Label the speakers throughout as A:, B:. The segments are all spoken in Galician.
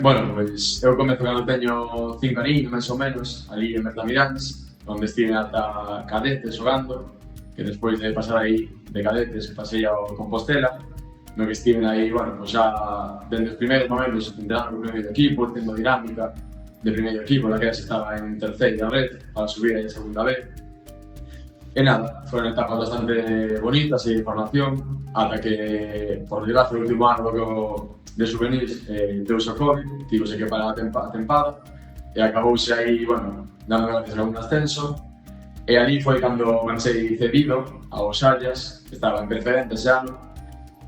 A: Bueno, pois eu comezo cando teño 5 aninhos, máis ou menos, ali en Bertamiráns, onde estive ata cadete xogando, que despois de pasar aí de cadetes pasei ao Compostela, no que estive aí, bueno, pois xa dende os primeiros momentos entrando no primeiro equipo, tendo dinámica de primeiro equipo, daquela se estaba en terceira red para subir aí a segunda vez. E nada, foron etapas bastante bonitas e de formación, ata que, por desgracia, o último ano de juvenis deuse o COVID, tivose que parar a tempada, e acabouse aí, bueno, dando gracias a un ascenso, e ali foi cando marchei cedido ao Xallas, que estaba en preferente ese ano,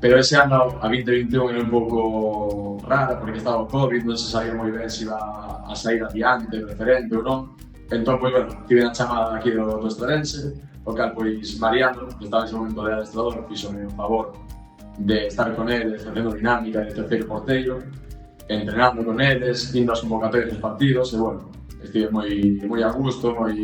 A: pero ese ano, a 2021, era un pouco rara, porque estaba o COVID, non se sabía moi ben se iba a sair adiante, preferente ou non. Entón, pois, bueno, tive a chamada aquí do Estrense, o cal, pois, Mariano, que estaba en ese momento de adestrador, fixome o favor de estar con eles, facendo dinámica de terceiro porteiro, entrenando con eles, indo aos convocatorios dos partidos, e, bueno, estive moi a gusto, moi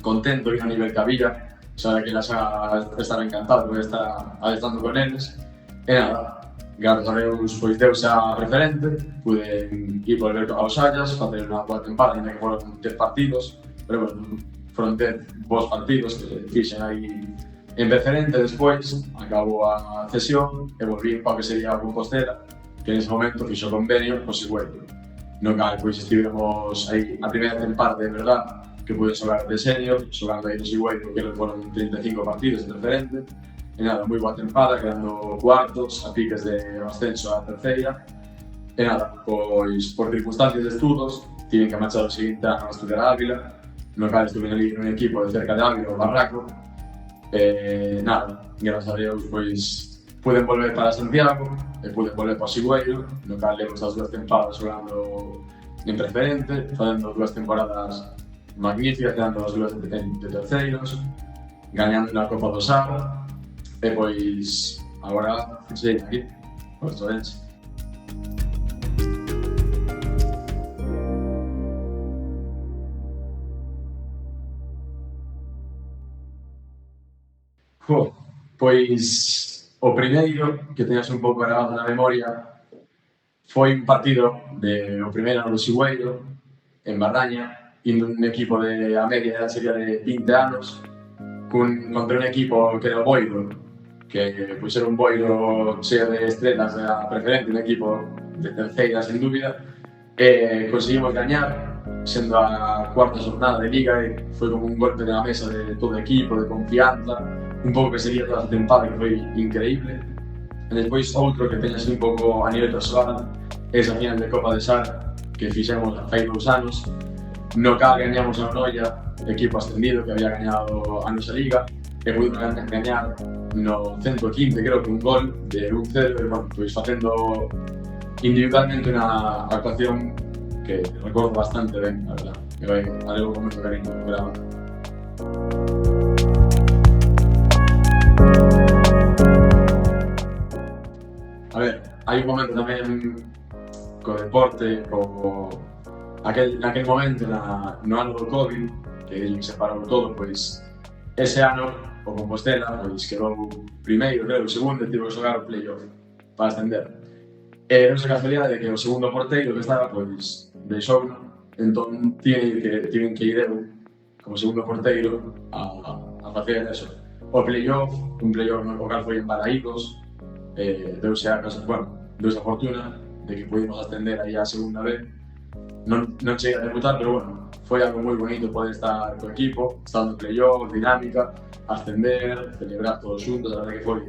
A: contento, vindo a nivel que había, xa daquela xa estaba encantado de estar adestrando con eles, e nada, gracias a Deus, pois deuse a referente, pude ir volver aos Xallas, facer unha boa tempada, ainda que foron 10 partidos, pero, bueno, foron 10 bons partidos que fixen aí en preferente. Despois acabou a cesión e volví para que sería a Compostela, que nese momento fixo convenio co Sigüeiro, no cal pois estivemos aí a primeira tempada de verdad que pude xogar de senior, xogando aí no Sigüeiro, que foron 35 partidos en preferente, e nada, moi boa tempada, quedando cuartos, a piques de ascenso á terceira, e nada, pois por circunstancias de estudos, tiven que marchar o seguinte ano a estudiar a Ávila, no cal estuve ali nun equipo de cerca de Ávila, o Barraco, e nada, gracias a Deus, pois pude volver para Santiago e pude volver para o Sigüeiro, no cal levo estas 2 tempadas xogando en preferente, facendo 2 temporadas magníficas, quedando as 2 de terceiros, gañando na Copa do Sar, e pois agora sei aquí, o Estrense. Pois o primeiro que teñas un pouco grabado na memoria foi un partido o primeiro ano do Sigüeiro, en Bardaña, indo un equipo de a media sería de 20 anos, contra un equipo que era o Boiro, que pois era un Boiro cheo de estrelas a preferente, un equipo de terceira, sen dúbida, e conseguimos gañar, sendo a cuarta xornada de Liga, e foi como un golpe na mesa de todo o equipo, de confianza, un pouco que sería toda a tempada, que foi increíble. E despois outro que teña así un pouco a nivel persoal, esa final de Copa de Sar que fixemos fai 2 anos, no cal gañamos a Noia, equipo ascendido que había gañado a nosa Liga, e pudimos gañar no 115, creo que un gol de 1-0, e, bueno, pois facendo individualmente unha actuación que recordo bastante ben, a verdad, que vai a levo con moito cariño no programa. A ver, hai un momento tamén co deporte, naquel momento, no ano do COVID, que se parou todo, pois ese ano o Compostela pois quedou primeiro, creo, o segundo, e tivo que xogar o playoff para ascender. E non sei a casualidade de que o segundo porteiro que estaba, pois, deixouno, entón tiven que ir eu, como segundo porteiro, a facer eso. O playoff, un playoff no cal foi en Balaídos, deuse a fortuna de que pudimos ascender aí á segunda vez. Non cheguei a debutar, pero bueno, foi algo moi bonito poder estar co equipo, estar no playoff, dinámica, ascender, celebrar todos xuntos, a verdade que foi